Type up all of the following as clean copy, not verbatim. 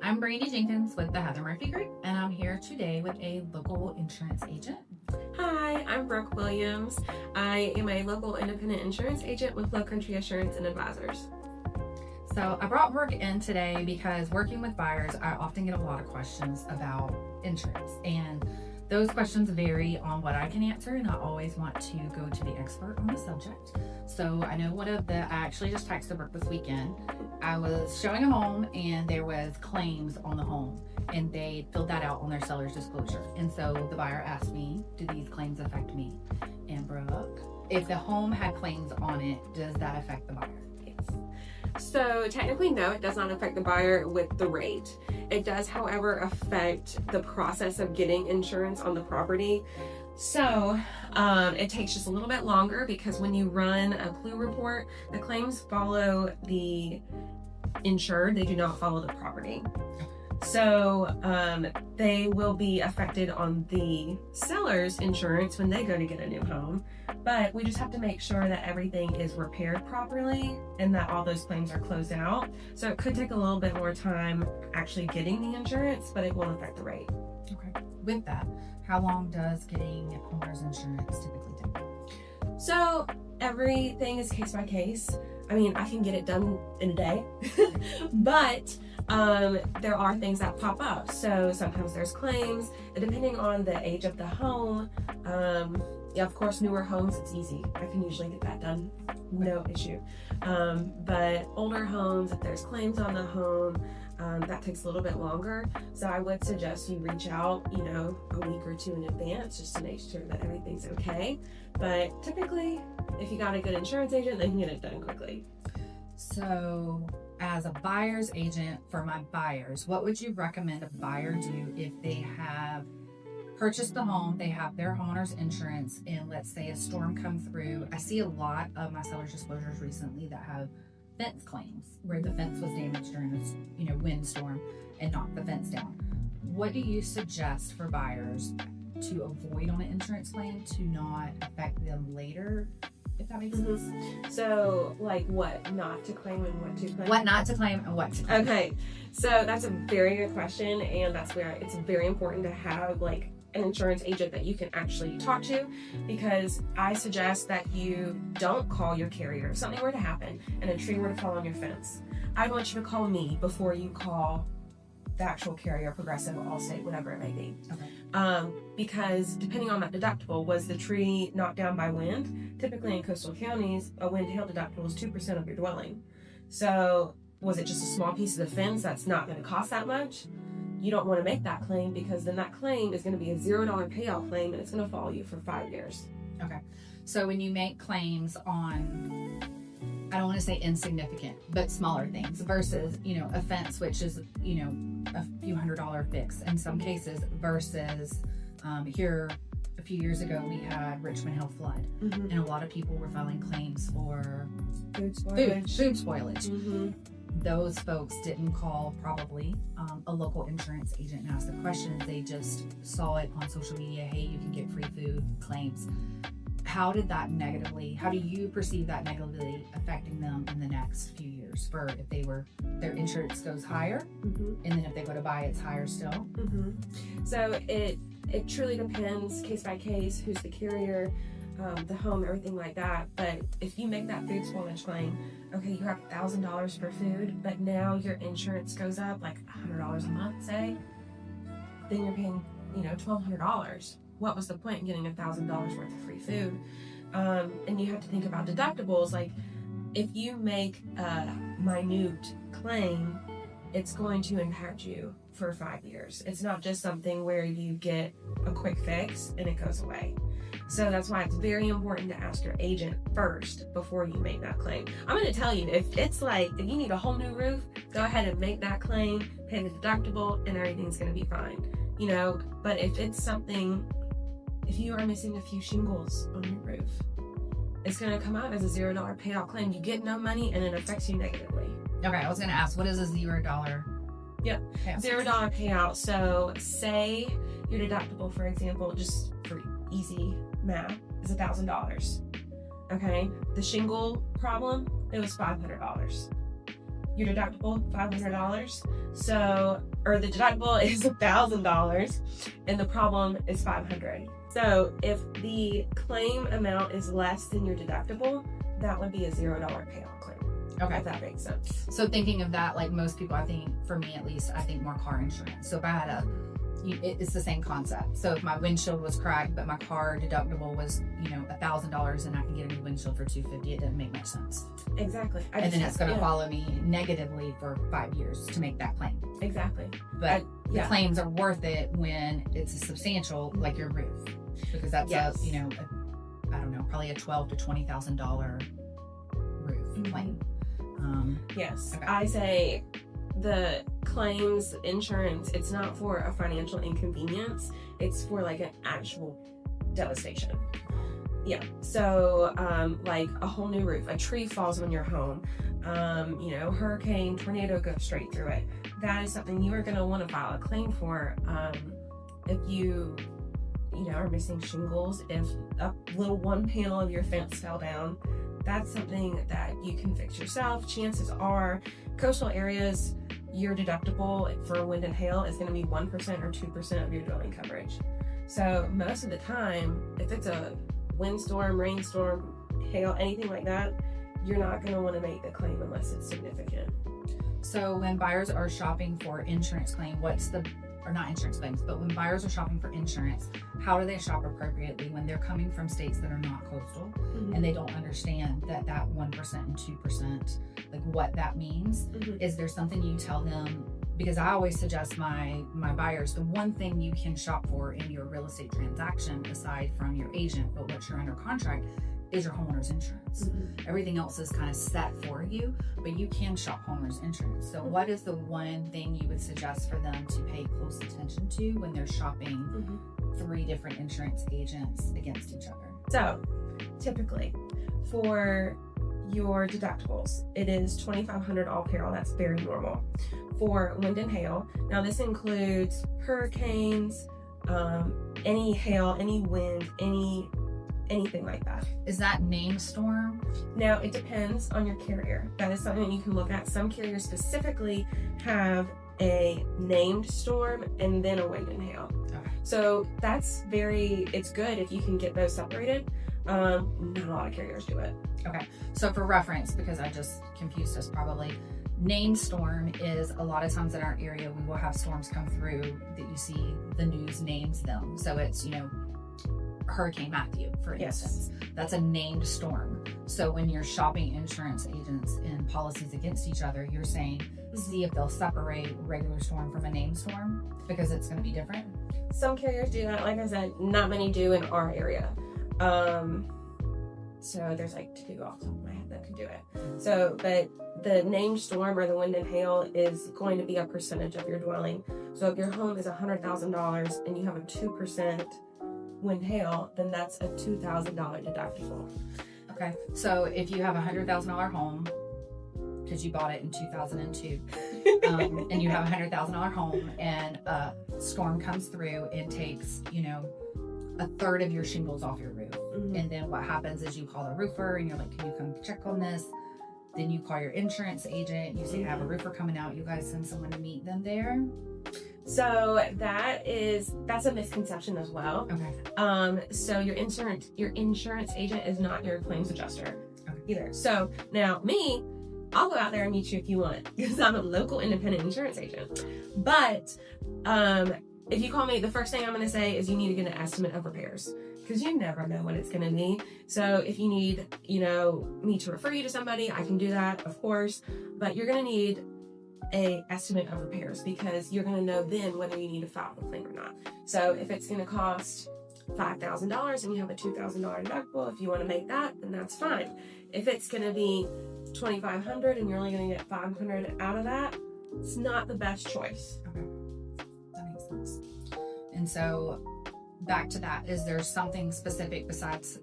I'm Brandy Jenkins with the Heather Murphy Group, and I'm here today with a local insurance agent. Hi, I'm Brooke Williams. I am a local independent insurance agent with Low Country Assurance and Advisors. So I brought Brooke in today because working with buyers, I often get a lot of questions about insurance, and those questions vary on what I can answer, and I always want to go to the expert on the subject. So I know I actually just texted Brooke this weekend. I was showing a home and there was claims on the home, and they filled that out on their seller's disclosure. And so the buyer asked me, do these claims affect me? And Brooke, if the home had claims on it, does that affect the buyer? So technically, no, it does not affect the buyer with the rate. It does, however, affect the process of getting insurance on the property. So it takes just a little bit longer because when you run a clue report, the claims follow the insured, they do not follow the property. So they will be affected on the seller's insurance when they go to get a new home. But we just have to make sure that everything is repaired properly and that all those claims are closed out. So it could take a little bit more time actually getting the insurance, but it won't affect the rate. Okay. With that, how long does getting homeowners insurance typically take? So everything is case by case. I mean, I can get it done in a day, but there are things that pop up. So sometimes there's claims, and depending on the age of the home, yeah, of course, newer homes, it's easy. I can usually get that done, no issue. But older homes, if there's claims on the home, that takes a little bit longer. So I would suggest you reach out, a week or two in advance just to make sure that everything's okay. But typically, if you got a good insurance agent, they can get it done quickly. So as a buyer's agent for my buyers, what would you recommend a buyer do if they have purchased the home, they have their homeowner's insurance, and let's say a storm comes through? I see a lot of my seller's disclosures recently that have fence claims where the fence was damaged during a windstorm and knocked the fence down. What do you suggest for buyers to avoid on an insurance claim to not affect them later, if that makes sense? So like what not to claim and what to claim? What not to claim and what to claim. Okay, so that's a very good question, and that's where it's very important to have like an insurance agent that you can actually talk to, because I suggest that you don't call your carrier. If something were to happen and a tree were to fall on your fence, I want you to call me before you call the actual carrier, Progressive, Allstate, whatever it may be. Okay. Because depending on that deductible, was the tree knocked down by wind? Typically in coastal counties, a wind hail deductible is 2% of your dwelling. So was it just a small piece of the fence that's not going to cost that much? You don't want to make that claim, because then that claim is going to be a $0 payout claim, and it's going to follow you for 5 years. Okay. So when you make claims on, I don't want to say insignificant, but smaller things versus, a fence, which is, a few $100 fix in some cases, versus here a few years ago we had Richmond Hill flood, and a lot of people were filing claims for Food spoilage. Food spoilage. Those folks didn't call probably a local insurance agent and ask the questions. They just saw it on social media. Hey, you can get free food claims. How do you perceive that negatively affecting them in the next few years? For if their insurance goes higher, and then if they go to buy, it's higher still? So it truly depends case by case, who's the carrier, the home, everything like that. But if you make that food spoilage claim, okay, you have $1,000 for food, but now your insurance goes up like $100 a month, say, then you're paying, $1,200. What was the point in getting $1,000 worth of free food? And you have to think about deductibles. Like, if you make a minute claim, it's going to impact you for 5 years. It's not just something where you get a quick fix and it goes away. So that's why it's very important to ask your agent first before you make that claim. I'm going to tell you, if you need a whole new roof, go ahead and make that claim, pay the deductible, and everything's going to be fine. But if it's something, if you are missing a few shingles on your roof, it's going to come out as a $0 payout claim. You get no money and it affects you negatively. Okay, I was going to ask, what is a $0? Yep, payout? $0 payout. So say your deductible, for example, just for easy math, is $1,000. Okay, the shingle problem, it was $500. your deductible $500. So, or the deductible is $1,000 and the problem is $500. So if the claim amount is less than your deductible, that would be a $0 payout claim. Okay. If that makes sense. So thinking of that, like most people, I think, for me at least, I think more car insurance. So if I had it's the same concept. So if my windshield was cracked, but my car deductible was, $1,000 and I can get a new windshield for $250, it doesn't make much sense. Exactly. And then it's going to follow me negatively for 5 years to make that claim. Exactly. But the claims are worth it when it's a substantial, like your roof, because that's I don't know, probably a $12,000 to $20,000 roof claim. Yes. Okay. I say the claims insurance, it's not for a financial inconvenience, it's for like an actual devastation. Yeah. So like a whole new roof, a tree falls on your home, hurricane, tornado goes straight through it. That is something you are going to want to file a claim for. If you are missing shingles, if a little one panel of your fence fell down, that's something that you can fix yourself. Chances are, coastal areas, your deductible for wind and hail is going to be 1% or 2% of your dwelling coverage. So most of the time, if it's a windstorm, rainstorm, hail, anything like that, you're not going to want to make the claim unless it's significant. So when buyers are shopping for insurance claim, or not insurance claims, but when buyers are shopping for insurance, how do they shop appropriately when they're coming from states that are not coastal and they don't understand that 1% and 2%, like what that means? Is there something you tell them? Because I always suggest my buyers, the one thing you can shop for in your real estate transaction, aside from your agent, but what you're under contract, is your homeowner's insurance. Everything else is kind of set for you, but you can shop homeowner's insurance. So what is the one thing you would suggest for them to pay close attention to when they're shopping 3 different insurance agents against each other? So typically for your deductibles, it is $2,500 all peril. That's very normal. For wind and hail, now this includes hurricanes, any hail, any wind, anything like that. Is that named storm? Now, it depends on your carrier. That is something you can look at. Some carriers specifically have a named storm and then a wind and hail. Okay. So it's good if you can get those separated. Not a lot of carriers do it. Okay. So for reference, because I just confused us probably, named storm is a lot of times in our area, we will have storms come through that you see the news names them. So it's, Hurricane Matthew, for instance. That's a named storm. So when you're shopping insurance agents and policies against each other, you're saying, see if they'll separate regular storm from a named storm, because it's going to be different. Some carriers do that. Like I said, not many do in our area. So there's like 2 off the top of my head that could do it. So, but the named storm or the wind and hail is going to be a percentage of your dwelling. So if your home is $100,000 and you have a 2% wind hail, then that's a $2,000 deductible. Okay, so if you have a $100,000 home, because you bought it in 2002, and you have a $100,000 home, and a storm comes through and takes, a third of your shingles off your roof, and then what happens is you call the roofer, and you're like, can you come check on this? Then you call your insurance agent, you say, I have a roofer coming out, you guys send someone to meet them there. So that's a misconception as well. Okay. So your insurance agent is not your claims adjuster either. So now I'll go out there and meet you if you want, because I'm a local independent insurance agent. But if you call me, the first thing I'm going to say is you need to get an estimate of repairs, because you never know what it's going to be. So if you need, me to refer you to somebody, I can do that, of course. But you're going to need a estimate of repairs, because you're going to know then whether you need to file a claim or not. So if it's going to cost $5,000 and you have a $2,000 deductible, if you want to make that, then that's fine. If it's going to be $2,500 and you're only going to get $500 out of that, it's not the best choice. Okay, that makes sense. And so back to that, is there something specific besides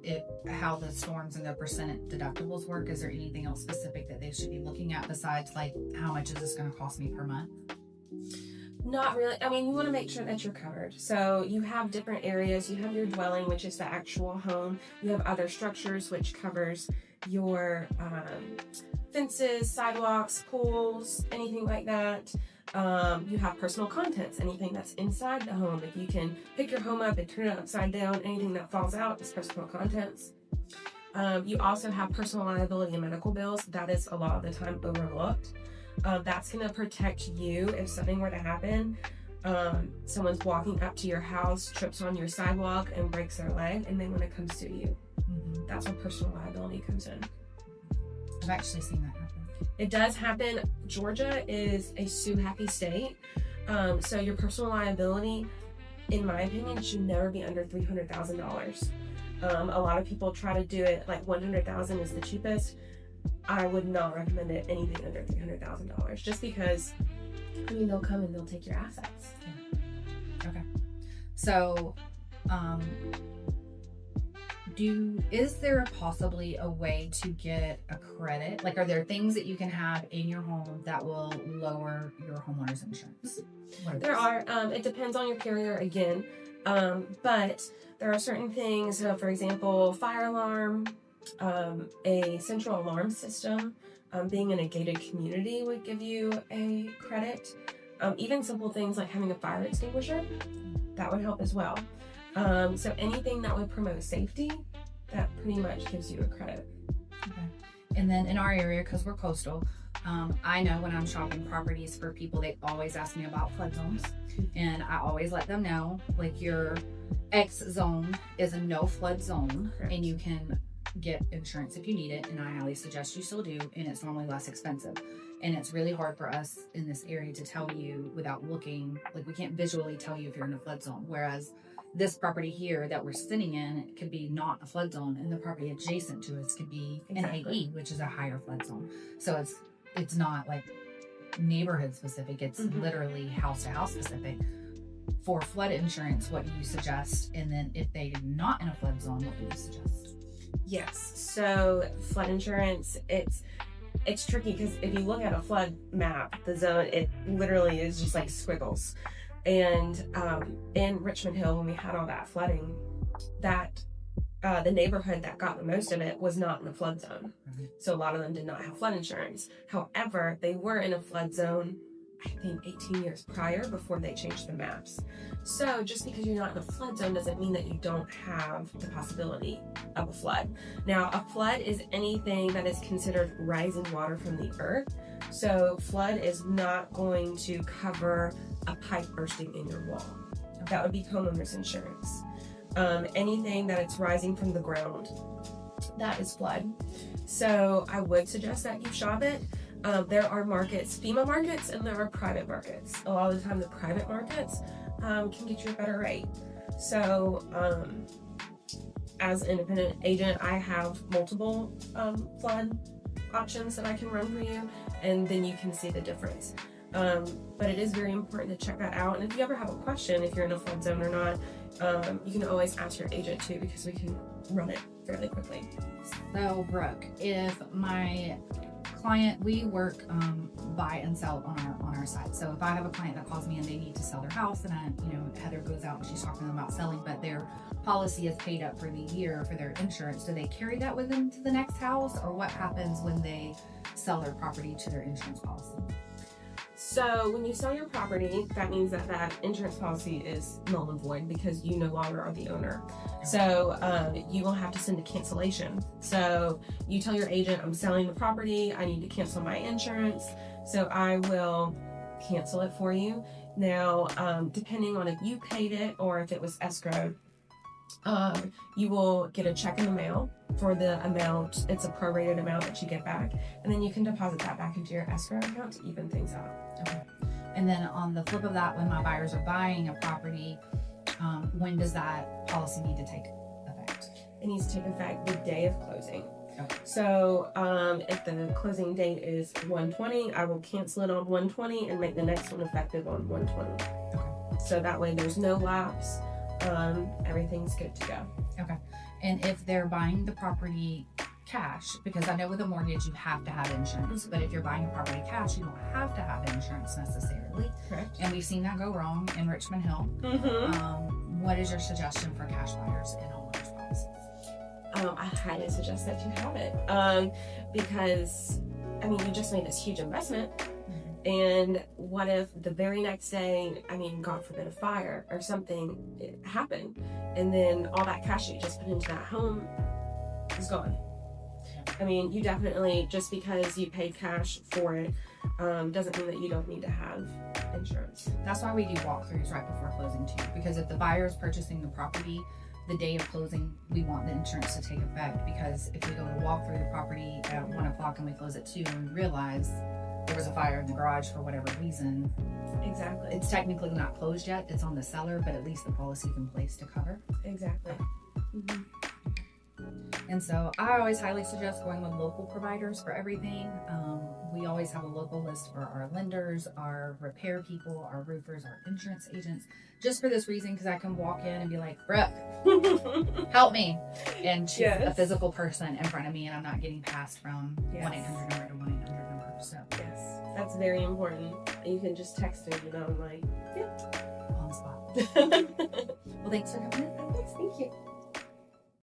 how the storms and the percent deductibles work? Is there anything else specific that they should be looking at besides like how much is this going to cost me per month? Not really. I mean, you want to make sure that you're covered. So you have different areas. You have your dwelling, which is the actual home. You have other structures, which covers your fences, sidewalks, pools, anything like that. You have personal contents, anything that's inside the home. If you can pick your home up and turn it upside down, anything that falls out is personal contents. You also have personal liability and medical bills. That is a lot of the time overlooked. That's going to protect you if something were to happen. Someone's walking up to your house, trips on your sidewalk, and breaks their leg, and they want to come sue you. That's where personal liability comes in. I've actually seen that happen. It does happen. Georgia is a sue-happy state. So your personal liability, in my opinion, should never be under $300,000. A lot of people try to do it like $100,000 is the cheapest. I would not recommend it anything under $300,000, just because, I mean, they'll come and they'll take your assets. Yeah. Okay. So, is there possibly a way to get a credit? Like, are there things that you can have in your home that will lower your homeowner's insurance? There are. It depends on your carrier again, but there are certain things. For example, fire alarm, a central alarm system. Being in a gated community would give you a credit. Even simple things like having a fire extinguisher, that would help as well. So anything that would promote safety, that pretty much gives you a credit. Okay. And then in our area, because we're coastal, I know when I'm shopping properties for people, they always ask me about flood zones. And I always let them know, like, your X zone is a no flood zone. Correct. And you can get insurance if you need it. And I highly suggest you still do. And it's normally less expensive. And it's really hard for us in this area to tell you without looking, like, we can't visually tell you if you're in a flood zone. Whereas this property here that we're sitting in, it could be not a flood zone, and the property adjacent to it could be an AE, which is a higher flood zone. So it's not like neighborhood specific, it's literally house to house specific. For flood insurance, what do you suggest? And then if they're not in a flood zone, what do you suggest? Yes, so flood insurance, it's tricky because if you look at a flood map, the zone, it literally is just like squiggles. And in Richmond Hill, when we had all that flooding, that the neighborhood that got the most of it was not in a flood zone. So a lot of them did not have flood insurance. However, they were in a flood zone, I think 18 years prior, before they changed the maps. So just because you're not in a flood zone doesn't mean that you don't have the possibility of a flood. Now, a flood is anything that is considered rising water from the earth. So flood is not going to cover a pipe bursting in your wall. That would be homeowners insurance. Anything that it's rising from the ground, that is flood. So I would suggest that you shop it. There are markets, FEMA markets, and there are private markets. A lot of the time the private markets can get you a better rate. So as an independent agent, I have multiple flood options that I can run for you, and then you can see the difference. But it is very important to check that out. And if you ever have a question, if you're in a flood zone or not, you can always ask your agent too, because we can run it fairly quickly. So Brooke, if my client, we work buy and sell on our side. So if I have a client that calls me and they need to sell their house, and Heather goes out and she's talking to them about selling, but their policy is paid up for the year for their insurance, do they carry that with them to the next house, or what happens when they sell their property to their insurance policy? So when you sell your property, that means that that insurance policy is null and void because you no longer are the owner. So you will have to send a cancellation. So you tell your agent, I'm selling the property, I need to cancel my insurance. So I will cancel it for you. Now, depending on if you paid it or if it was escrowed, you will get a check in the mail for the amount. It's a prorated amount that you get back, and then you can deposit that back into your escrow account to even things out. Okay. And then on the flip of that, when my buyers are buying a property, when does that policy need to take effect? It needs to take effect the day of closing. Okay. So if the closing date is 1/20, I will cancel it on 1/20 and make the next one effective on 1/20. Okay. So that way there's no lapse. Everything's good to go. Okay. And if they're buying the property cash, because I know with a mortgage you have to have insurance, but if you're buying a property cash, you don't have to have insurance necessarily. Correct. And we've seen that go wrong in Richmond Hill. What is your suggestion for cash buyers and homeowners policies? I highly suggest that you have it because I mean, you just made this huge investment. And what if the very next day, I mean, God forbid, a fire or something happened, and then all that cash that you just put into that home is gone? I mean, you definitely, just because you paid cash for it, doesn't mean that you don't need to have insurance. That's why we do walkthroughs right before closing too, because if the buyer is purchasing the property the day of closing, we want the insurance to take effect, because if we go to walk through the property at 1 o'clock and we close at 2 and we realize there was a fire in the garage for whatever reason, Exactly. it's technically not closed yet, it's on the seller, but at least the policy's in place to cover. Exactly. Mm-hmm. And so I always highly suggest going with local providers for everything. We always have a local list for our lenders, our repair people, our roofers, our insurance agents, just for this reason, because I can walk in and be like, Brooke, help me. And she's a physical person in front of me, and I'm not getting passed from 1-800 number to 1-800 number. So yes, that's very important. You can just text her, you know, like, on the spot. Well, thanks for coming in. Thank you.